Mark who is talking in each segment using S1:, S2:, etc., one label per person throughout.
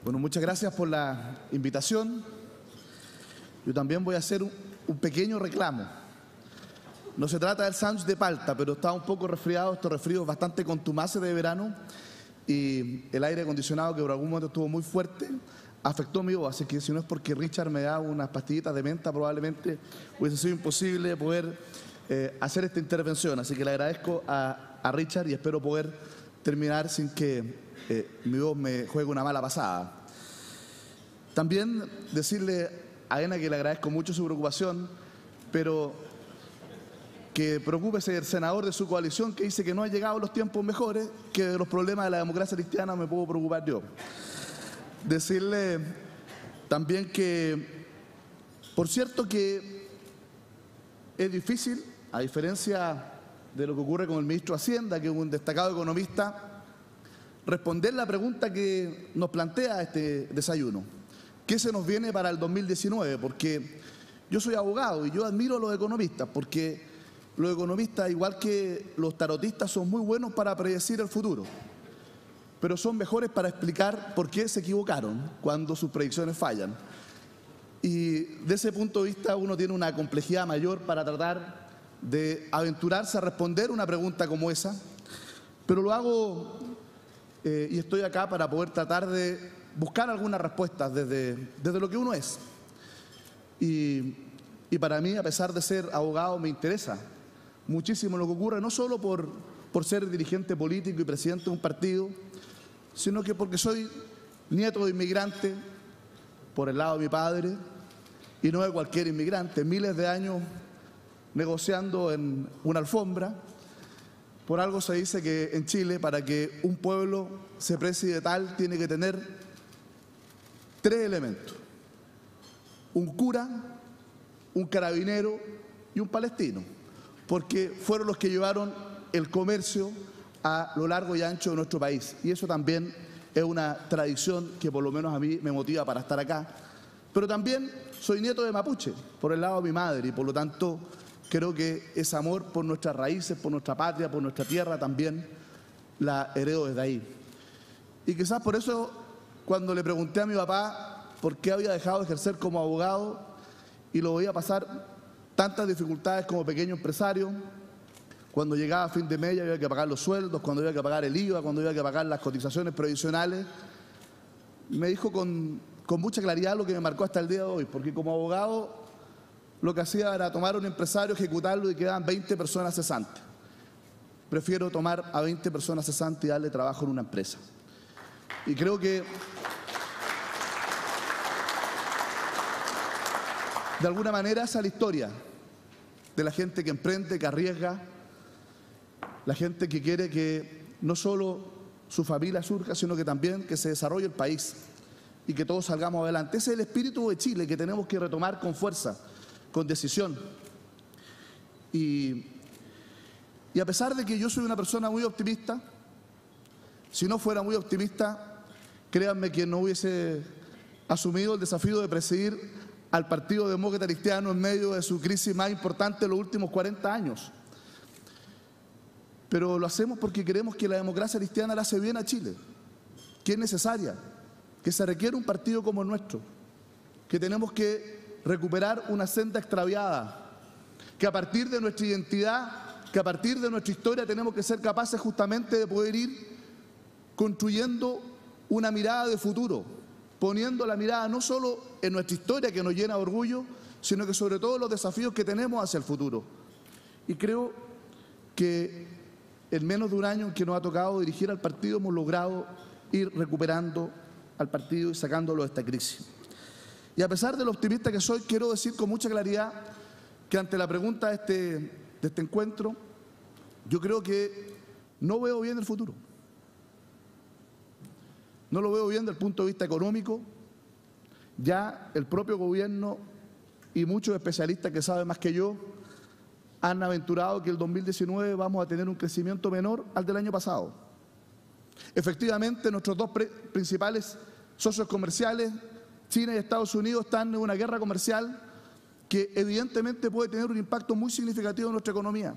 S1: Bueno, muchas gracias por la invitación. Yo también voy a hacer un pequeño reclamo. No se trata del sándwich de palta, pero estaba un poco resfriado, estos resfríos bastante contumaces de verano, y el aire acondicionado, que por algún momento estuvo muy fuerte, afectó mi voz. Así que si no es porque Richard me da unas pastillitas de menta, probablemente hubiese sido imposible poder hacer esta intervención. Así que le agradezco a Richard y espero poder terminar sin que mi voz me juegue una mala pasada. También decirle a Ena que le agradezco mucho su preocupación, pero que preocúpese el senador de su coalición que dice que no han llegado los tiempos mejores, que de los problemas de la democracia cristiana me puedo preocupar yo. Decirle también que, por cierto, que es difícil, a diferencia de lo que ocurre con el ministro de Hacienda, que es un destacado economista, responder la pregunta que nos plantea este desayuno. ¿Qué se nos viene para el 2019? Porque yo soy abogado y yo admiro a los economistas, porque los economistas, igual que los tarotistas, son muy buenos para predecir el futuro, pero son mejores para explicar por qué se equivocaron cuando sus predicciones fallan. Y de ese punto de vista uno tiene una complejidad mayor para tratar de aventurarse a responder una pregunta como esa, pero lo hago y estoy acá para poder tratar de buscar algunas respuestas desde lo que uno es. Y para mí, a pesar de ser abogado, me interesa muchísimo lo que ocurre, no solo por ser dirigente político y presidente de un partido, sino que porque soy nieto de inmigrante por el lado de mi padre, y no de cualquier inmigrante, miles de años negociando en una alfombra. Por algo se dice que en Chile, para que un pueblo se precie de tal, tiene que tener 3 elementos: un cura, un carabinero y un palestino, porque fueron los que llevaron el comercio a lo largo y ancho de nuestro país. Y eso también es una tradición que por lo menos a mí me motiva para estar acá. Pero también soy nieto de mapuche, por el lado de mi madre, y por lo tanto creo que ese amor por nuestras raíces, por nuestra patria, por nuestra tierra, también la heredo desde ahí. Y quizás por eso, cuando le pregunté a mi papá por qué había dejado de ejercer como abogado y lo veía pasar tantas dificultades como pequeño empresario, cuando llegaba a fin de mes había que pagar los sueldos, cuando había que pagar el IVA, cuando había que pagar las cotizaciones previsionales, me dijo con mucha claridad lo que me marcó hasta el día de hoy, porque como abogado lo que hacía era tomar a un empresario, ejecutarlo y quedaban 20 personas cesantes. Prefiero tomar a 20 personas cesantes y darle trabajo en una empresa. Y creo que de alguna manera esa es la historia de la gente que emprende, que arriesga, la gente que quiere que no solo su familia surja, sino que también que se desarrolle el país y que todos salgamos adelante. Ese es el espíritu de Chile que tenemos que retomar con fuerza, con decisión. Y a pesar de que yo soy una persona muy optimista, si no fuera muy optimista, créanme que no hubiese asumido el desafío de presidir al Partido Demócrata Cristiano en medio de su crisis más importante de los últimos 40 años. Pero lo hacemos porque creemos que la democracia cristiana le hace bien a Chile, que es necesaria, que se requiere un partido como el nuestro, que tenemos que recuperar una senda extraviada, que a partir de nuestra identidad, que a partir de nuestra historia tenemos que ser capaces justamente de poder ir construyendo una mirada de futuro, poniendo la mirada no solo en nuestra historia que nos llena de orgullo, sino que sobre todo los desafíos que tenemos hacia el futuro. Y creo que en menos de un año en que nos ha tocado dirigir al partido hemos logrado ir recuperando al partido y sacándolo de esta crisis. Y a pesar de lo optimista que soy, quiero decir con mucha claridad que ante la pregunta de este encuentro, yo creo que no veo bien el futuro. No lo veo bien desde el punto de vista económico. Ya el propio gobierno y muchos especialistas que saben más que yo han aventurado que el 2019 vamos a tener un crecimiento menor al del año pasado. Efectivamente, nuestros dos principales socios comerciales, China y Estados Unidos, están en una guerra comercial que evidentemente puede tener un impacto muy significativo en nuestra economía.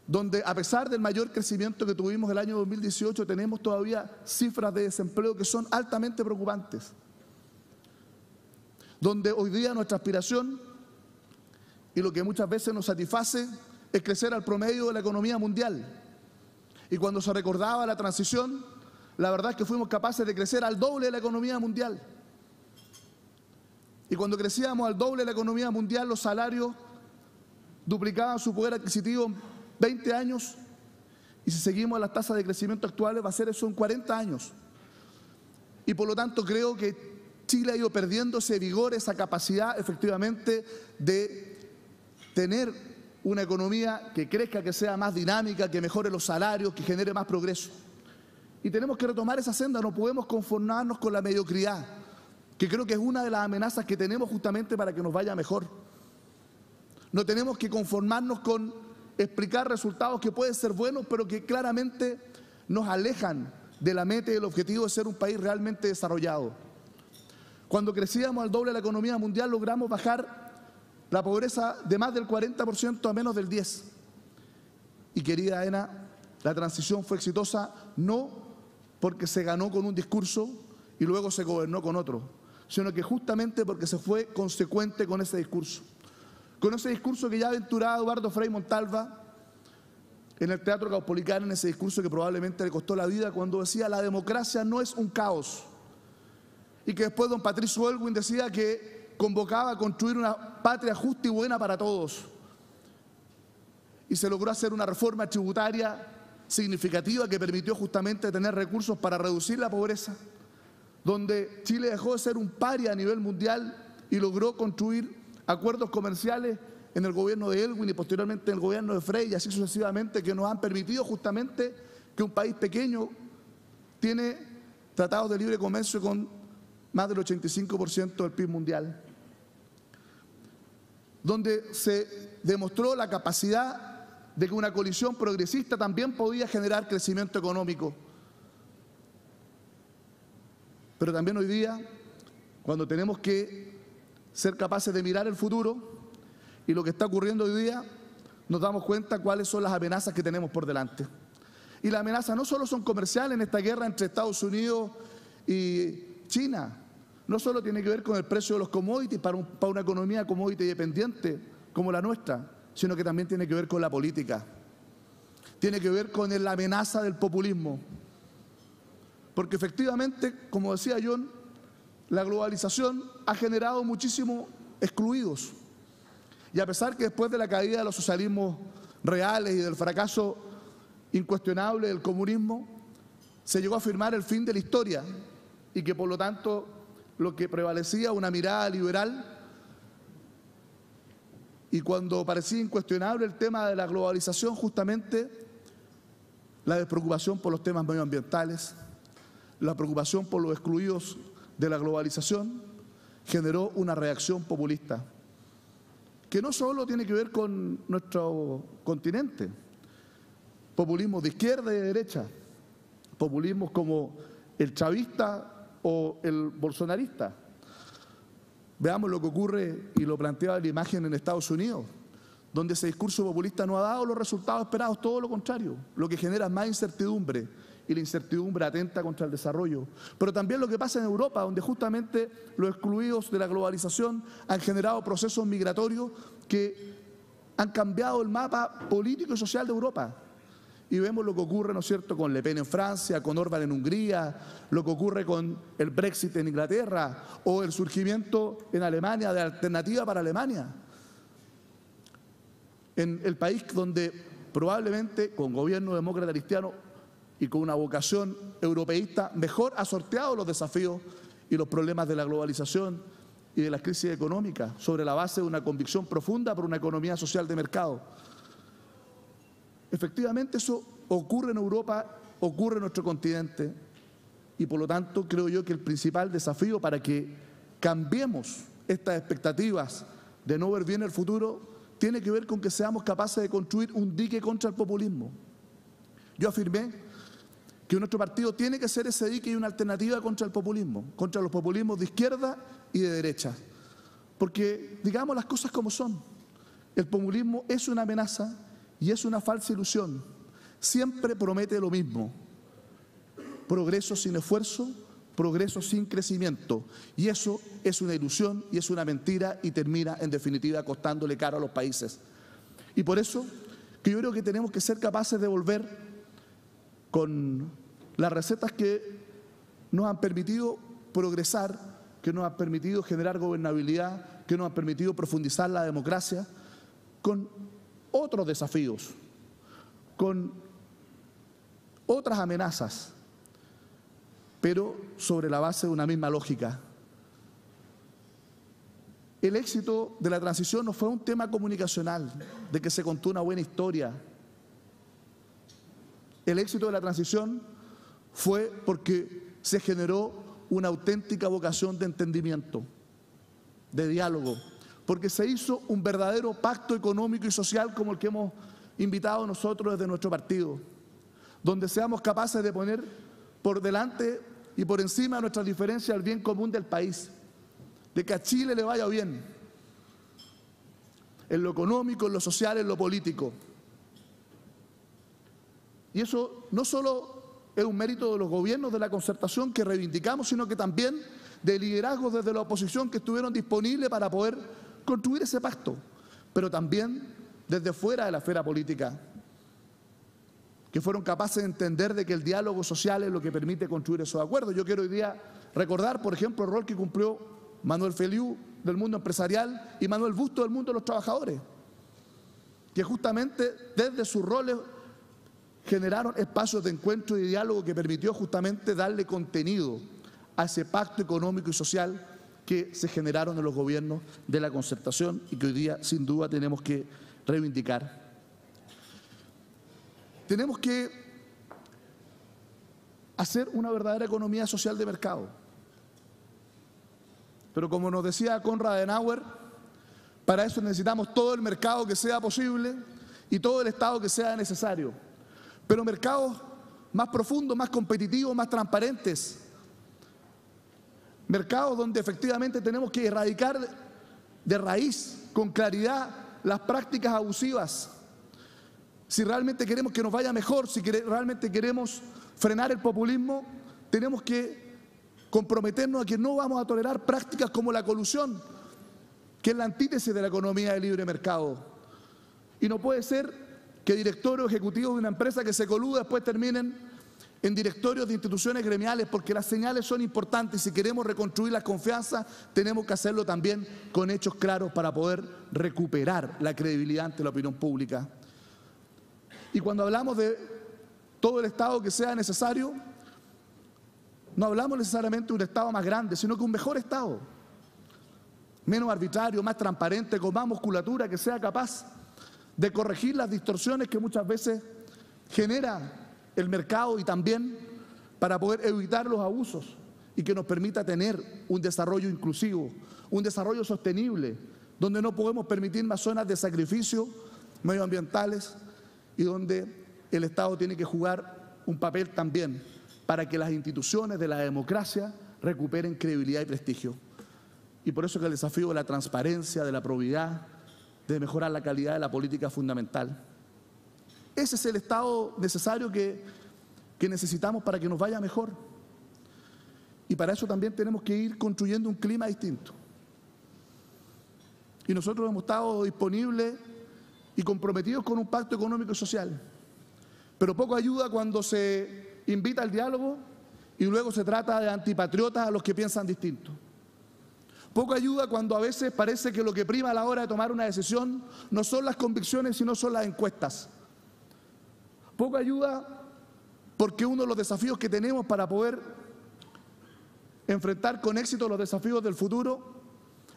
S1: donde a pesar del mayor crecimiento que tuvimos el año 2018, tenemos todavía cifras de desempleo que son altamente preocupantes, donde hoy día nuestra aspiración y lo que muchas veces nos satisface es crecer al promedio de la economía mundial. Y cuando se recordaba la transición, la verdad es que fuimos capaces de crecer al doble de la economía mundial. Y cuando crecíamos al doble de la economía mundial, los salarios duplicaban su poder adquisitivo en 20 años, y si seguimos las tasas de crecimiento actuales va a ser eso en 40 años. Y por lo tanto creo que Chile ha ido perdiendo ese vigor, esa capacidad efectivamente de tener una economía que crezca, que sea más dinámica, que mejore los salarios, que genere más progreso. Y tenemos que retomar esa senda, no podemos conformarnos con la mediocridad, que creo que es una de las amenazas que tenemos justamente para que nos vaya mejor. No tenemos que conformarnos con explicar resultados que pueden ser buenos, pero que claramente nos alejan de la meta y del objetivo de ser un país realmente desarrollado. Cuando crecíamos al doble de la economía mundial, logramos bajar la pobreza de más del 40% a menos del 10%. Y querida Ena, la transición fue exitosa no porque se ganó con un discurso y luego se gobernó con otro, sino que justamente porque se fue consecuente con ese discurso. Con ese discurso que ya aventuraba Eduardo Frei Montalva en el Teatro Caupolicán, en ese discurso que probablemente le costó la vida, cuando decía: la democracia no es un caos. Y que después don Patricio Aylwin decía que convocaba a construir una patria justa y buena para todos. Y se logró hacer una reforma tributaria significativa que permitió justamente tener recursos para reducir la pobreza, donde Chile dejó de ser un paria a nivel mundial y logró construir acuerdos comerciales en el gobierno de Aylwin y posteriormente en el gobierno de Frei, y así sucesivamente, que nos han permitido justamente que un país pequeño tiene tratados de libre comercio con más del 85% del PIB mundial, donde se demostró la capacidad de que una coalición progresista también podía generar crecimiento económico. Pero también hoy día, cuando tenemos que ser capaces de mirar el futuro y lo que está ocurriendo hoy día, nos damos cuenta cuáles son las amenazas que tenemos por delante. Y las amenazas no solo son comerciales en esta guerra entre Estados Unidos y China, no solo tiene que ver con el precio de los commodities para una economía commodity dependiente como la nuestra, sino que también tiene que ver con la política. Tiene que ver con la amenaza del populismo. Porque efectivamente, como decía John, la globalización ha generado muchísimos excluidos. Y a pesar que después de la caída de los socialismos reales y del fracaso incuestionable del comunismo, se llegó a afirmar el fin de la historia y que por lo tanto lo que prevalecía una mirada liberal, y cuando parecía incuestionable el tema de la globalización, justamente la despreocupación por los temas medioambientales, la preocupación por los excluidos de la globalización, generó una reacción populista, que no solo tiene que ver con nuestro continente, populismos de izquierda y de derecha, populismos como el chavista o el bolsonarista. Veamos lo que ocurre, y lo planteaba la imagen, en Estados Unidos, donde ese discurso populista no ha dado los resultados esperados, todo lo contrario, lo que genera más incertidumbre, y la incertidumbre atenta contra el desarrollo. Pero también lo que pasa en Europa, donde justamente los excluidos de la globalización han generado procesos migratorios que han cambiado el mapa político y social de Europa. Y vemos lo que ocurre, ¿no es cierto?, con Le Pen en Francia, con Orbán en Hungría, lo que ocurre con el Brexit en Inglaterra o el surgimiento en Alemania de Alternativa para Alemania. En el país donde probablemente con gobierno demócrata cristiano y con una vocación europeísta mejor ha sorteado los desafíos y los problemas de la globalización y de la crisis económica sobre la base de una convicción profunda por una economía social de mercado. Efectivamente, eso ocurre en Europa, ocurre en nuestro continente, y por lo tanto creo yo que el principal desafío para que cambiemos estas expectativas de no ver bien el futuro tiene que ver con que seamos capaces de construir un dique contra el populismo. Yo afirmé que nuestro partido tiene que ser ese dique y una alternativa contra el populismo, contra los populismos de izquierda y de derecha. Porque digamos las cosas como son, el populismo es una amenaza y es una falsa ilusión. Siempre promete lo mismo: progreso sin esfuerzo, progreso sin crecimiento. Y eso es una ilusión y es una mentira y termina, en definitiva, costándole caro a los países. Y por eso que yo creo que tenemos que ser capaces de volver con las recetas que nos han permitido progresar, que nos han permitido generar gobernabilidad, que nos han permitido profundizar la democracia, con otros desafíos, con otras amenazas, pero sobre la base de una misma lógica. El éxito de la transición no fue un tema comunicacional, de que se contó una buena historia. El éxito de la transición fue porque se generó una auténtica vocación de entendimiento, de diálogo, porque se hizo un verdadero pacto económico y social como el que hemos invitado nosotros desde nuestro partido, donde seamos capaces de poner por delante y por encima de nuestras diferencias el bien común del país, de que a Chile le vaya bien, en lo económico, en lo social, en lo político. Y eso no solo es un mérito de los gobiernos de la concertación que reivindicamos, sino que también de liderazgos desde la oposición que estuvieron disponibles para poder construir ese pacto, pero también desde fuera de la esfera política, que fueron capaces de entender de que el diálogo social es lo que permite construir esos acuerdos. Yo quiero hoy día recordar, por ejemplo, el rol que cumplió Manuel Feliú del mundo empresarial y Manuel Busto del mundo de los trabajadores, que justamente desde sus roles generaron espacios de encuentro y de diálogo que permitió justamente darle contenido a ese pacto económico y social que se generaron en los gobiernos de la concertación y que hoy día sin duda tenemos que reivindicar. Tenemos que hacer una verdadera economía social de mercado. Pero como nos decía Konrad Adenauer, para eso necesitamos todo el mercado que sea posible y todo el Estado que sea necesario. Pero mercados más profundos, más competitivos, más transparentes. Mercados donde efectivamente tenemos que erradicar de raíz, con claridad, las prácticas abusivas. Si realmente queremos que nos vaya mejor, si realmente queremos frenar el populismo, tenemos que comprometernos a que no vamos a tolerar prácticas como la colusión, que es la antítesis de la economía de libre mercado. Y no puede ser que directorios ejecutivos de una empresa que se coluda después terminen en directorios de instituciones gremiales, porque las señales son importantes y si queremos reconstruir la confianza, tenemos que hacerlo también con hechos claros para poder recuperar la credibilidad ante la opinión pública. Y cuando hablamos de todo el Estado que sea necesario, no hablamos necesariamente de un Estado más grande, sino que un mejor Estado, menos arbitrario, más transparente, con más musculatura, que sea capaz de corregir las distorsiones que muchas veces genera el mercado y también para poder evitar los abusos y que nos permita tener un desarrollo inclusivo, un desarrollo sostenible, donde no podemos permitir más zonas de sacrificio medioambientales y donde el Estado tiene que jugar un papel también para que las instituciones de la democracia recuperen credibilidad y prestigio. Y por eso que el desafío de la transparencia, de la probidad, de mejorar la calidad de la política es fundamental. Ese es el Estado necesario que necesitamos para que nos vaya mejor. Y para eso también tenemos que ir construyendo un clima distinto. Y nosotros hemos estado disponibles y comprometidos con un pacto económico y social. Pero poco ayuda cuando se invita al diálogo y luego se trata de antipatriotas a los que piensan distinto. Poco ayuda cuando a veces parece que lo que prima a la hora de tomar una decisión no son las convicciones, sino son las encuestas. Poco ayuda porque uno de los desafíos que tenemos para poder enfrentar con éxito los desafíos del futuro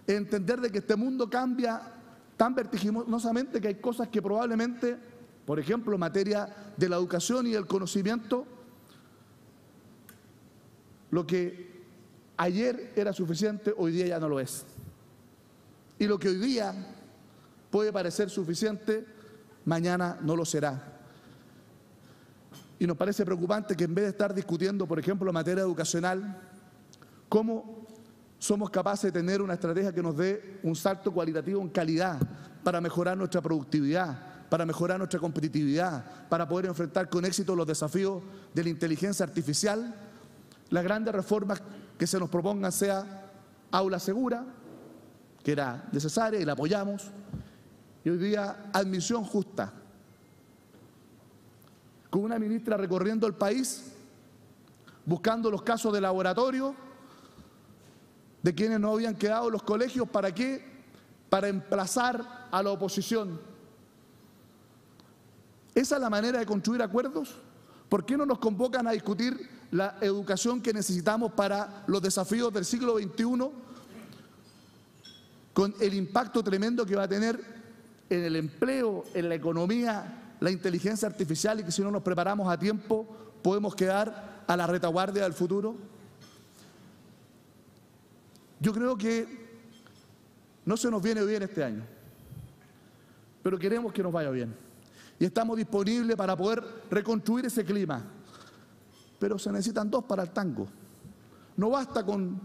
S1: es entender de que este mundo cambia tan vertiginosamente que hay cosas que probablemente, por ejemplo, en materia de la educación y del conocimiento, lo que ayer era suficiente, hoy día ya no lo es. Y lo que hoy día puede parecer suficiente, mañana no lo será. Y nos parece preocupante que en vez de estar discutiendo, por ejemplo, en materia educacional, cómo somos capaces de tener una estrategia que nos dé un salto cualitativo en calidad para mejorar nuestra productividad, para mejorar nuestra competitividad, para poder enfrentar con éxito los desafíos de la inteligencia artificial, las grandes reformas que se nos propongan sea aula segura, que era necesaria y la apoyamos, y hoy día admisión justa, con una ministra recorriendo el país, buscando los casos de laboratorio de quienes no habían quedado en los colegios. ¿Para qué? Para emplazar a la oposición. ¿Esa es la manera de construir acuerdos? ¿Por qué no nos convocan a discutir la educación que necesitamos para los desafíos del siglo XXI, con el impacto tremendo que va a tener en el empleo, en la economía, la inteligencia artificial, y que si no nos preparamos a tiempo podemos quedar a la retaguardia del futuro? Yo creo que no se nos viene bien este año, pero queremos que nos vaya bien y estamos disponibles para poder reconstruir ese clima, pero se necesitan dos para el tango. No basta con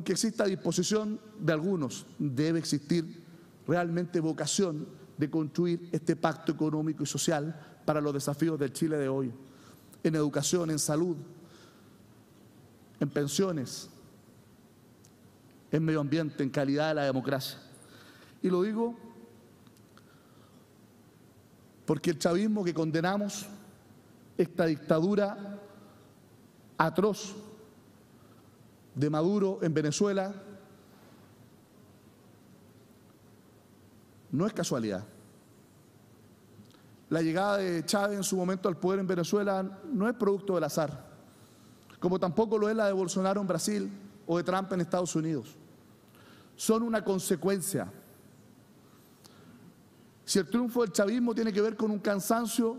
S1: que exista disposición de algunos, debe existir realmente vocación de construir este pacto económico y social para los desafíos del Chile de hoy, en educación, en salud, en pensiones, en medio ambiente, en calidad de la democracia. Y lo digo porque el chavismo que condenamos, esta dictadura atroz de Maduro en Venezuela, no es casualidad. La llegada de Chávez en su momento al poder en Venezuela no es producto del azar, como tampoco lo es la de Bolsonaro en Brasil o de Trump en Estados Unidos. Son una consecuencia. Si el triunfo del chavismo tiene que ver con un cansancio,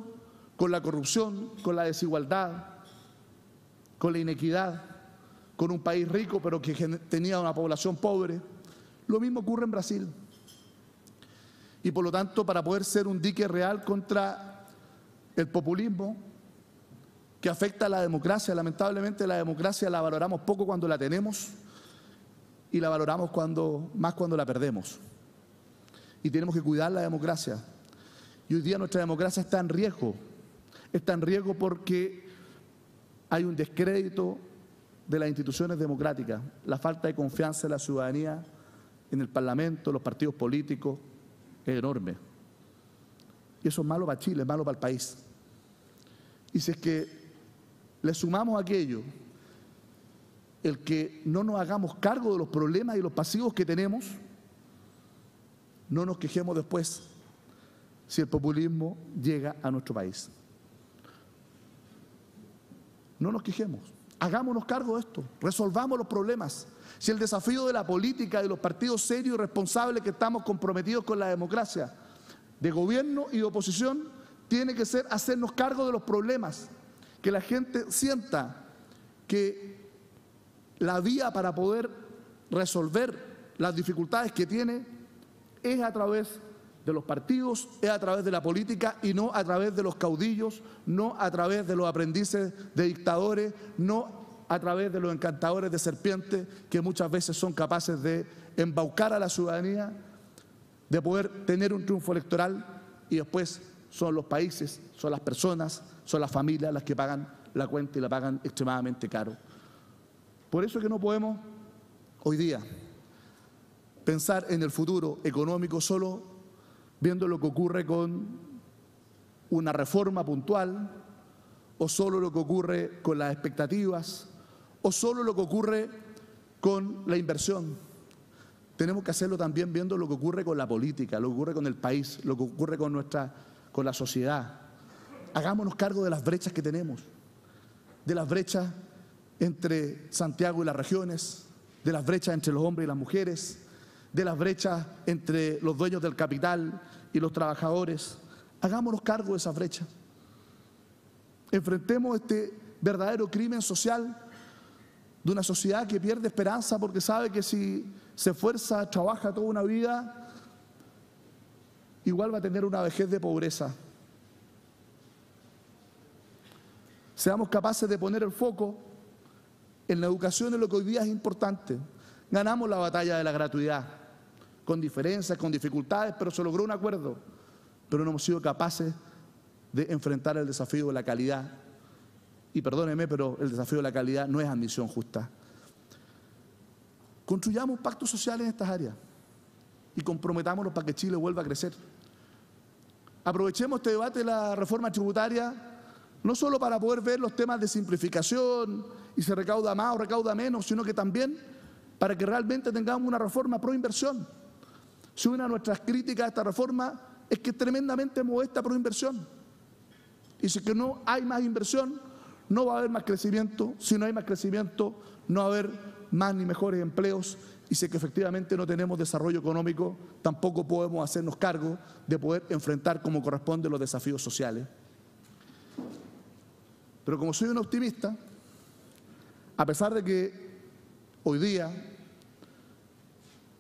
S1: con la corrupción, con la desigualdad, con la inequidad, con un país rico pero que tenía una población pobre, lo mismo ocurre en Brasil. Y por lo tanto, para poder ser un dique real contra el populismo que afecta a la democracia, lamentablemente la democracia la valoramos poco cuando la tenemos y la valoramos más cuando la perdemos. Y tenemos que cuidar la democracia. Y hoy día nuestra democracia está en riesgo porque hay un descrédito de las instituciones democráticas, la falta de confianza de la ciudadanía en el Parlamento, los partidos políticos, es enorme. Y eso es malo para Chile, es malo para el país. Y si es que le sumamos a aquello, el que no nos hagamos cargo de los problemas y los pasivos que tenemos, no nos quejemos después si el populismo llega a nuestro país. No nos quejemos, hagámonos cargo de esto, resolvamos los problemas. Si el desafío de la política, de los partidos serios y responsables que estamos comprometidos con la democracia, de gobierno y de oposición, tiene que ser hacernos cargo de los problemas, que la gente sienta que la vía para poder resolver las dificultades que tiene es a través de los partidos, es a través de la política y no a través de los caudillos, no a través de los aprendices de dictadores, no a través de los encantadores de serpientes que muchas veces son capaces de embaucar a la ciudadanía, de poder tener un triunfo electoral y después son los países, son las personas, son las familias las que pagan la cuenta y la pagan extremadamente caro. Por eso es que no podemos hoy día pensar en el futuro económico solo viendo lo que ocurre con una reforma puntual o solo lo que ocurre con las expectativas o solo lo que ocurre con la inversión. Tenemos que hacerlo también viendo lo que ocurre con la política, lo que ocurre con el país, lo que ocurre con la sociedad. Hagámonos cargo de las brechas que tenemos, de las brechas entre Santiago y las regiones, de las brechas entre los hombres y las mujeres, de las brechas entre los dueños del capital y los trabajadores. Hagámonos cargo de esas brechas. Enfrentemos este verdadero crimen social de una sociedad que pierde esperanza porque sabe que si se esfuerza, trabaja toda una vida, igual va a tener una vejez de pobreza. Seamos capaces de poner el foco en la educación, en lo que hoy día es importante. Ganamos la batalla de la gratuidad, con diferencias, con dificultades, pero se logró un acuerdo. pero no hemos sido capaces de enfrentar el desafío de la calidad. Y perdóneme, pero el desafío de la calidad no es admisión justa. Construyamos pactos sociales en estas áreas y comprometámonos para que Chile vuelva a crecer. Aprovechemos este debate de la reforma tributaria no solo para poder ver los temas de simplificación y se recauda más o recauda menos, sino que también para que realmente tengamos una reforma pro inversión. Si una de nuestras críticas a esta reforma es que es tremendamente modesta pro inversión. Y si es que no hay más inversión, no va a haber más crecimiento. Si no hay más crecimiento, no va a haber más ni mejores empleos. Y si es que efectivamente no tenemos desarrollo económico, tampoco podemos hacernos cargo de poder enfrentar como corresponde los desafíos sociales. Pero como soy un optimista, a pesar de que hoy día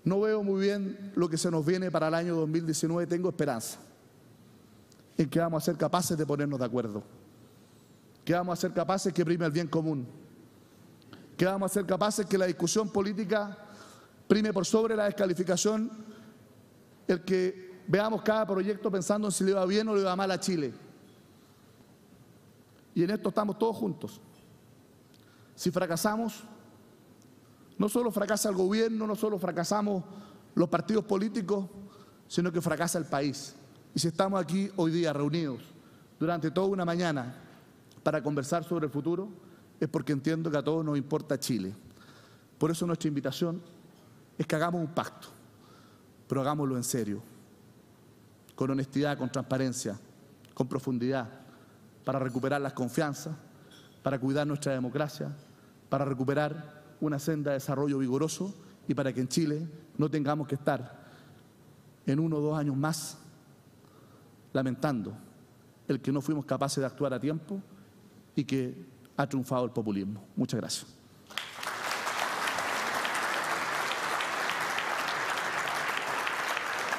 S1: no veo muy bien lo que se nos viene para el año 2019, tengo esperanza en que vamos a ser capaces de ponernos de acuerdo, que vamos a ser capaces que prime el bien común, que vamos a ser capaces que la discusión política prime por sobre la descalificación, el que veamos cada proyecto pensando en si le va bien o le va mal a Chile. Y en esto estamos todos juntos. Si fracasamos, no solo fracasa el gobierno, no solo fracasamos los partidos políticos, sino que fracasa el país. Y si estamos aquí hoy día reunidos durante toda una mañana para conversar sobre el futuro, es porque entiendo que a todos nos importa Chile. Por eso nuestra invitación es que hagamos un pacto, pero hagámoslo en serio, con honestidad, con transparencia, con profundidad, para recuperar las confianzas, para cuidar nuestra democracia, para recuperar una senda de desarrollo vigoroso y para que en Chile no tengamos que estar en 1 o 2 años más lamentando el que no fuimos capaces de actuar a tiempo y que ha triunfado el populismo. Muchas gracias.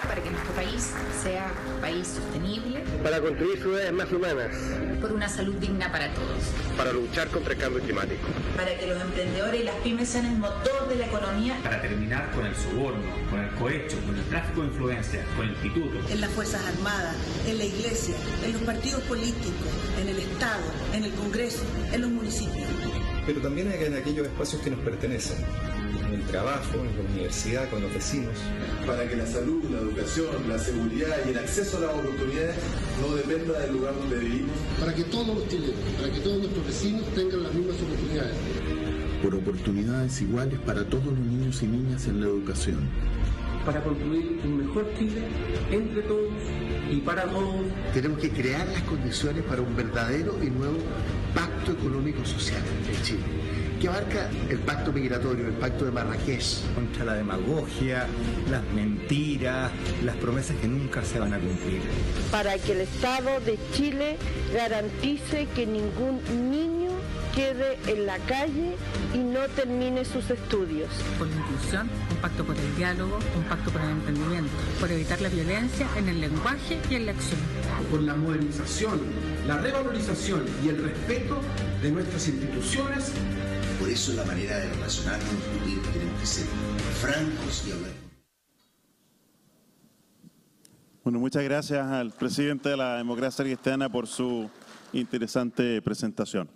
S2: Para que nuestro país sea un país sostenible.
S3: Para construir ciudades más humanas.
S2: Por una salud digna para todos.
S3: Para luchar contra el cambio climático.
S2: Para que los emprendedores y las pymes sean el motor de la economía.
S4: Para terminar con el soborno, con el cohecho, con el tráfico de influencias, con el pituto.
S5: En las Fuerzas Armadas, en la Iglesia, en los partidos políticos, en el Estado, en el Congreso, en los municipios.
S6: Pero también en aquellos espacios que nos pertenecen. En el trabajo, en la universidad, con los vecinos.
S7: Para que la salud, la educación, la seguridad y el acceso a las oportunidades no dependa del lugar donde vivimos.
S8: Para que todos los chilenos, para que todos nuestros vecinos tengan las mismas oportunidades.
S9: Por oportunidades iguales para todos los niños y niñas en la educación.
S10: Para construir un mejor Chile entre todos y para todos.
S11: Tenemos que crear las condiciones para un verdadero y nuevo pacto económico-social en Chile, que abarca el pacto migratorio, el pacto de Marrakech.
S12: Contra la demagogia, las mentiras, las promesas que nunca se van a cumplir.
S13: Para que el Estado de Chile garantice que ningún niño quede en la calle y no termine sus estudios.
S14: Por la inclusión, un pacto por el diálogo, un pacto por el emprendimiento, por evitar la violencia en el lenguaje y en la acción.
S15: Por la modernización, la revalorización y el respeto de nuestras instituciones.
S16: Por eso la manera de relacionarnos y discutir tenemos que ser francos y hablar.
S17: Bueno, muchas gracias al presidente de la democracia cristiana por su interesante presentación.